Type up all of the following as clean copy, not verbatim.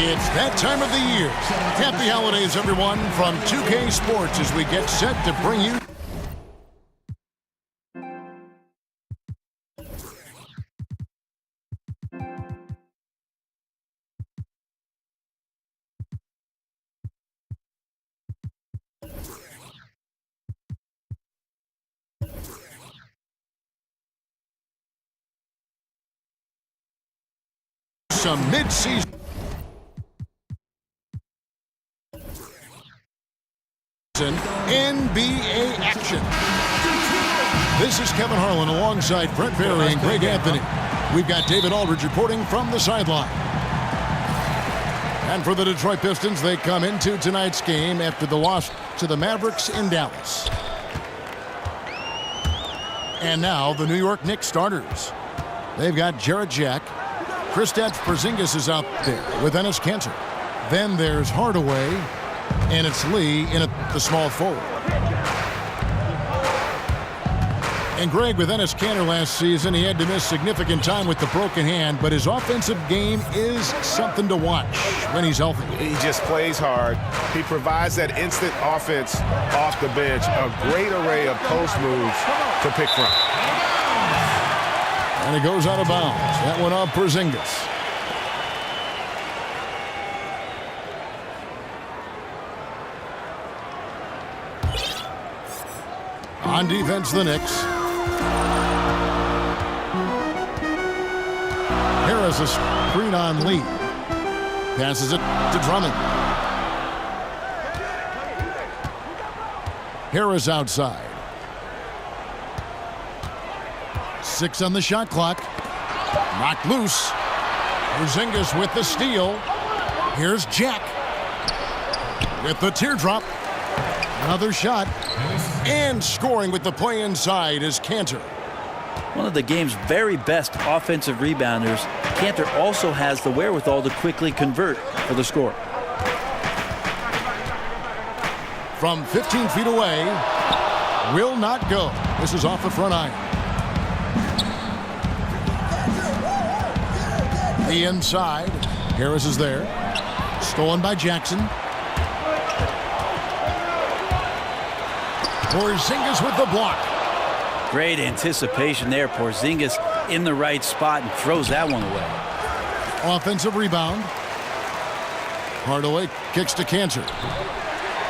It's that time of the year. Happy holidays, everyone, from 2K Sports as we get set to bring you some mid-season NBA action. This is Kevin Harlan alongside Brent Barry and Greg Anthony. We've got David Aldridge reporting from the sideline. And for the Detroit Pistons, they come into tonight's game after the loss to the Mavericks in Dallas. And now the New York Knicks starters. They've got Jarrett Jack. Kristaps Porzingis is out there with Enes Kanter. Then there's Hardaway, and it's Lee in at the small forward. And Greg, with Enes Kanter last season, he had to miss significant time with the broken hand, but his offensive game is something to watch when he's healthy. He just plays hard. He provides that instant offense off the bench, a great array of post moves to pick from. And it goes out of bounds. That one off Porzingis. On defense, the Knicks. Harris a screen on Lee. Passes it to Drummond. Harris outside. 6 on the shot clock. Knocked loose. Porzingis with the steal. Here's Jack with the teardrop. Another shot. And scoring with the play inside is Kanter. One of the game's very best offensive rebounders, Kanter also has the wherewithal to quickly convert for the score. From 15 feet away, will not go. This is off the front iron. The inside. Harris is there. Stolen by Jackson. Porzingis with the block. Great anticipation there. Porzingis in the right spot and throws that one away. Offensive rebound. Hardaway kicks to Kanter.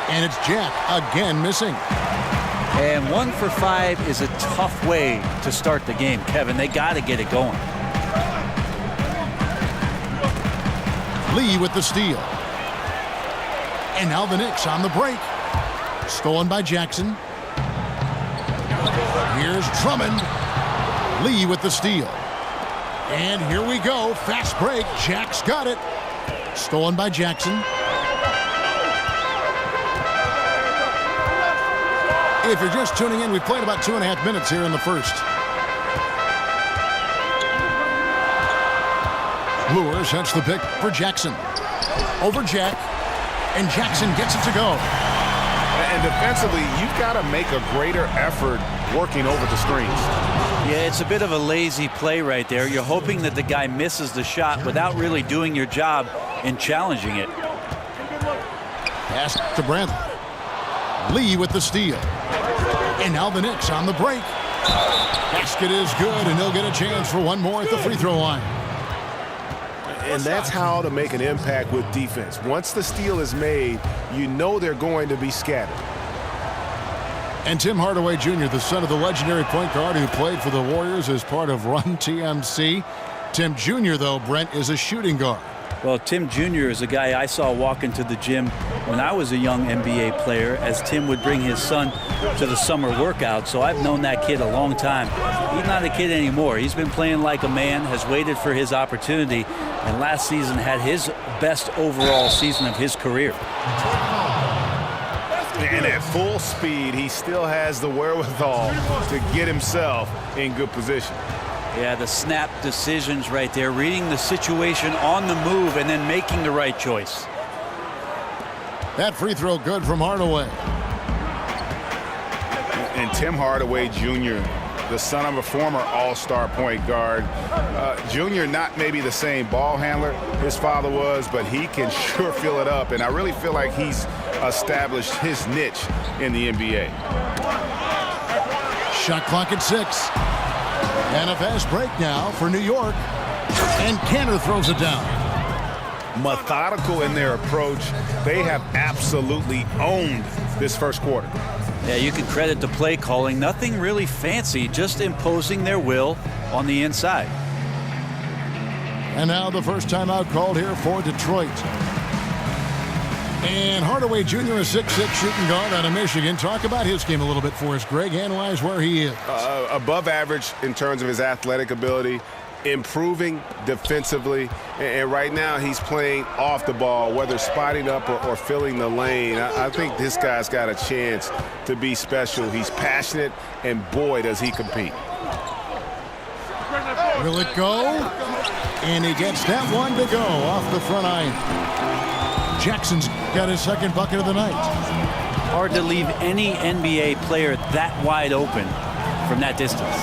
And it's Jack again missing. And 1 for 5 is a tough way to start the game, Kevin. They got to get it going. Lee with the steal. And now the Knicks on the break. Stolen by Jackson. Here's Drummond. Lee with the steal. And here we go. Fast break. Jack's got it. Stolen by Jackson. If you're just tuning in, we've played about 2.5 minutes here in the first. Lure sets the pick for Jackson. Over Jack. And Jackson gets it to go. And defensively, you've got to make a greater effort working over the screens. Yeah, it's a bit of a lazy play right there. You're hoping that the guy misses the shot without really doing your job in challenging it. Pass to Brantley. Lee with the steal. And now the Knicks on the break. Basket is good, and they'll get a chance for one more at the free throw line. And that's how to make an impact with defense. Once the steal is made, you know they're going to be scattered. And Tim Hardaway Jr., the son of the legendary point guard who played for the Warriors as part of Run TMC. Tim Jr., though, Brent, is a shooting guard. Well, Tim Jr. is a guy I saw walk into the gym when I was a young NBA player, as Tim would bring his son to the summer workout. So I've known that kid a long time. He's not a kid anymore. He's been playing like a man, has waited for his opportunity, and last season had his best overall season of his career. And at full speed, he still has the wherewithal to get himself in good position. Yeah, the snap decisions right there, reading the situation on the move and then making the right choice. That free throw good from Hardaway. And Tim Hardaway Jr., the son of a former all-star point guard. Junior, not maybe the same ball handler his father was, but he can sure fill it up, and I really feel like he's established his niche in the NBA. Shot clock at 6. And a fast break now for New York. And Cantor throws it down. Methodical in their approach. They have absolutely owned this first quarter. Yeah, you can credit the play calling. Nothing really fancy, just imposing their will on the inside. And now the first timeout called here for Detroit. And Hardaway Jr., a 6'6" shooting guard out of Michigan. Talk about his game a little bit for us, Greg. Analyze where he is. Above average in terms of his athletic ability, improving defensively, and right now he's playing off the ball, whether spotting up or filling the lane. I think this guy's got a chance to be special. He's passionate, and boy, does he compete. Will it go? And he gets that one to go off the front iron. Jackson's got his second bucket of the night. Hard to leave any NBA player that wide open from that distance.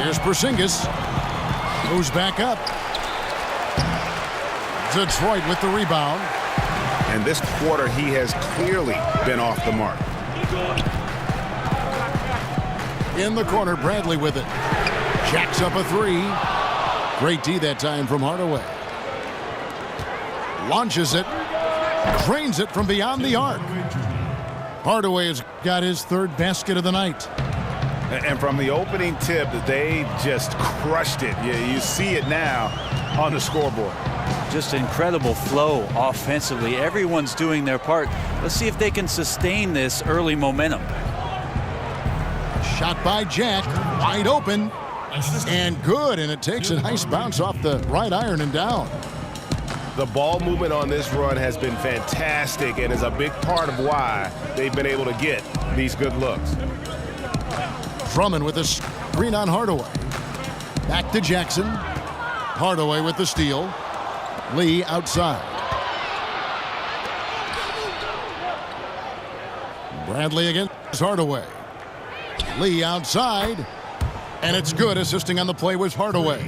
Here's Porzingis. Moves back up. Detroit with the rebound. And this quarter, he has clearly been off the mark. In the corner, Bradley with it. Jacks up a 3. Great D that time from Hardaway. Launches it. Drains it from beyond the arc. Hardaway has got his third basket of the night. And from the opening tip, they just crushed it. You see it now on the scoreboard. Just incredible flow offensively. Everyone's doing their part. Let's see if they can sustain this early momentum. Shot by Jack. Wide open. And good. And it takes a nice bounce off the right iron and down. The ball movement on this run has been fantastic and is a big part of why they've been able to get these good looks. Drummond with a screen on Hardaway. Back to Jackson. Hardaway with the steal. Lee outside. Bradley against Hardaway. Lee outside. And it's good. Assisting on the play was Hardaway.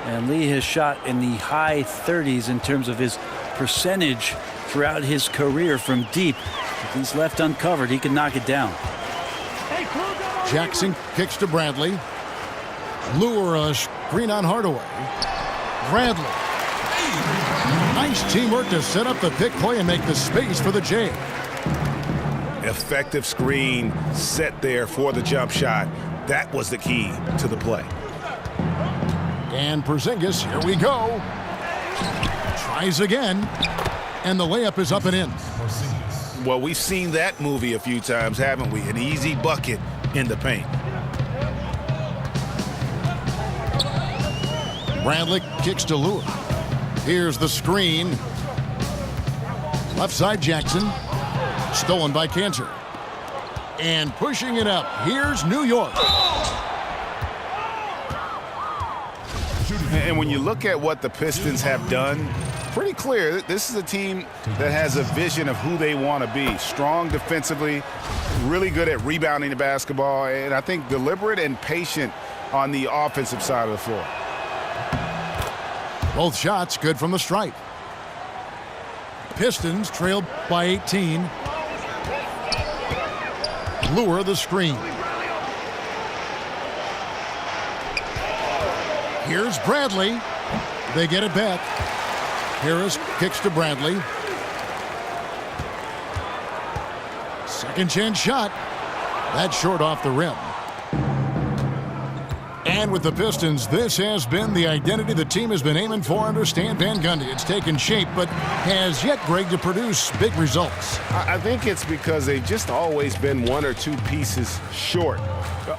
And Lee has shot in the high 30s in terms of his percentage throughout his career from deep. If he's left uncovered, he can knock it down. Jackson kicks to Bradley. Lure a screen on Hardaway. Bradley. Nice teamwork to set up the pick play and make the space for the J. Effective screen set there for the jump shot. That was the key to the play. And Porzingis, here we go. Tries again. And the layup is up and in. Well, we've seen that movie a few times, haven't we? An easy bucket in the paint. Bradley kicks to Lure. Here's the screen. Left side Jackson. Stolen by Cantor. And pushing it up. Here's New York. And when you look at what the Pistons have done, pretty clear this is a team that has a vision of who they want to be. Strong defensively, really good at rebounding the basketball, and I think deliberate and patient on the offensive side of the floor. Both shots good from the stripe. Pistons trailed by 18. Lure the screen. Here's Bradley. They get it back. Harris kicks to Bradley. Second chance shot. That's short off the rim. And with the Pistons, this has been the identity the team has been aiming for under Stan Van Gundy. It's taken shape, but has yet, Greg, to produce big results. I think it's because they've just always been one or two pieces short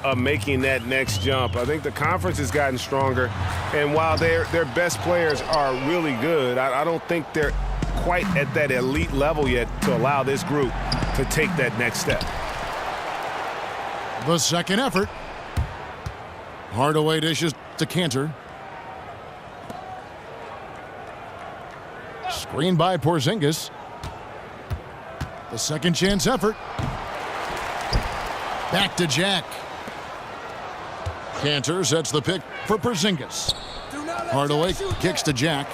of making that next jump. I think the conference has gotten stronger, and while their best players are really good, I don't think they're quite at that elite level yet to allow this group to take that next step. The second effort. Hardaway dishes to Cantor. Screen by Porzingis. The second chance effort. Back to Jack. Cantor sets the pick for Porzingis. Hardaway kicks to Jack.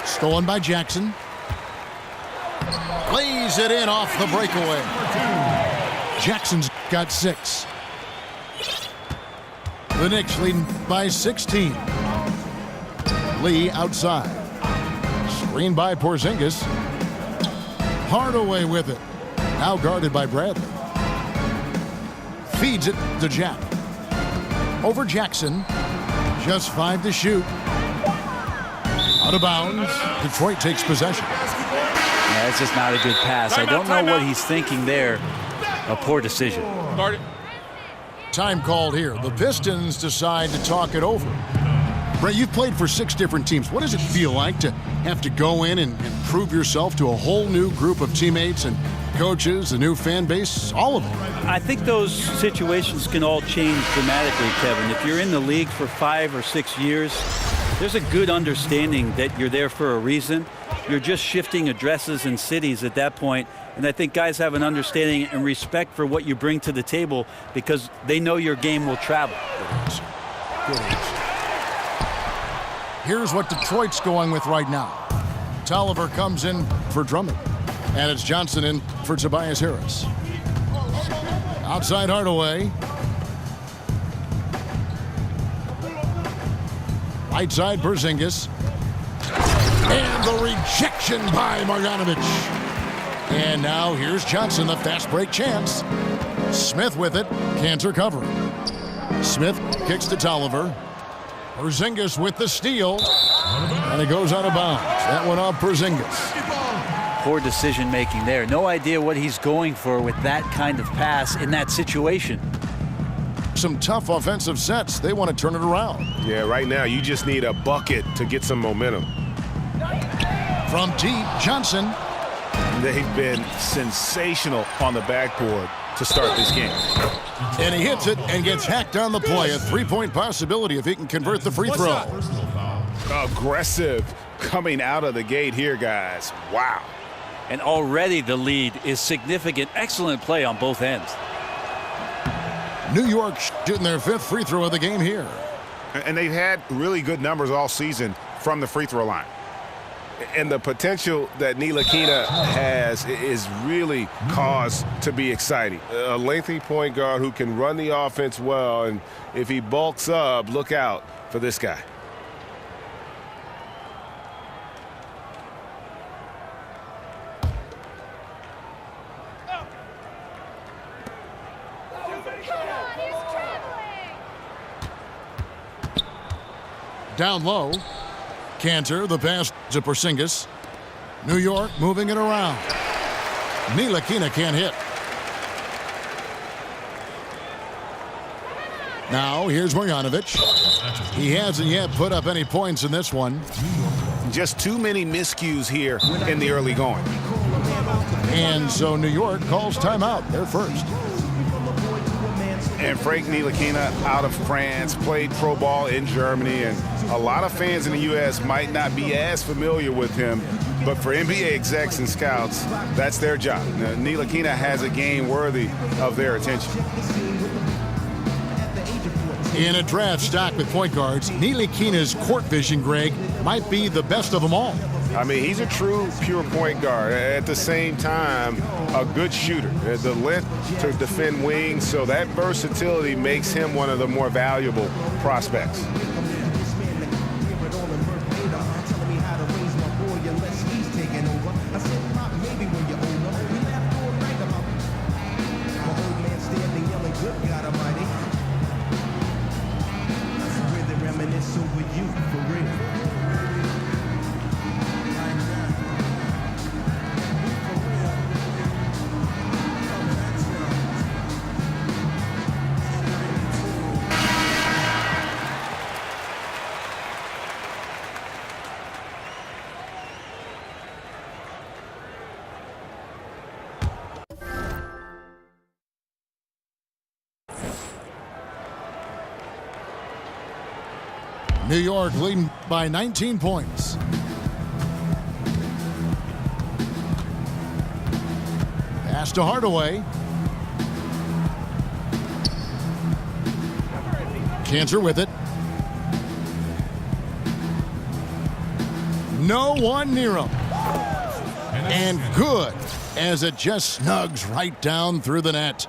Stolen by Jackson. Lays it in off the breakaway. Jackson's got 6. The Knicks leading by 16. Lee outside. Screen by Porzingis. Hardaway with it. Now guarded by Bradley. Feeds it to Jack. Over Jackson. Just 5 to shoot. Out of bounds. Detroit takes possession. Yeah, it's just not a good pass. I don't know what he's thinking there. A poor decision. Time called here. The Pistons decide to talk it over. Brett, you've played for 6 different teams. What does it feel like to have to go in and prove yourself to a whole new group of teammates and coaches, a new fan base, all of it? I think those situations can all change dramatically, Kevin. If you're in the league for 5 or 6 years, there's a good understanding that you're there for a reason. You're just shifting addresses and cities at that point. And I think guys have an understanding and respect for what you bring to the table because they know your game will travel. Good answer. Here's what Detroit's going with right now. Tolliver comes in for Drummond. And it's Johnson in for Tobias Harris. Outside Hardaway. Right side Porzingis. And the rejection by Marjanovic. And now here's Johnson, the fast break chance. Smith with it. Cantor covering. Smith kicks to Tolliver. Porzingis with the steal. And it goes out of bounds. That one off Porzingis. Poor decision making there. No idea what he's going for with that kind of pass in that situation. Some tough offensive sets. They want to turn it around. Yeah, right now you just need a bucket to get some momentum. From deep, Johnson. They've been sensational on the backboard to start this game. And he hits it and gets hacked on the play. A 3-point possibility if he can convert the free throw. Aggressive coming out of the gate here, guys. Wow. And already the lead is significant. Excellent play on both ends. New York shooting their 5th free throw of the game here. And they've had really good numbers all season from the free throw line. And the potential that Ntilikina has is really cause to be exciting. A lengthy point guard who can run the offense well, and if he bulks up, look out for this guy. Down low. Cantor, the pass to Porzingis. New York moving it around. Ntilikina can't hit. Now here's Marjanovic. He hasn't yet put up any points in this one. Just too many miscues here in the early going. And so New York calls timeout. They're first. And Frank Ntilikina out of France, played pro ball in Germany, and a lot of fans in the U.S. might not be as familiar with him, but for NBA execs and scouts, that's their job. Now, Ntilikina has a game worthy of their attention. In a draft stocked with point guards, Ntilikina's court vision, Greg, might be the best of them all. I mean, he's a true pure point guard. At the same time, a good shooter. The length to defend wings, so that versatility makes him one of the more valuable prospects. New York leading by 19 points. Pass to Hardaway. Cantor with it. No one near him. And good, as it just snugs right down through the net.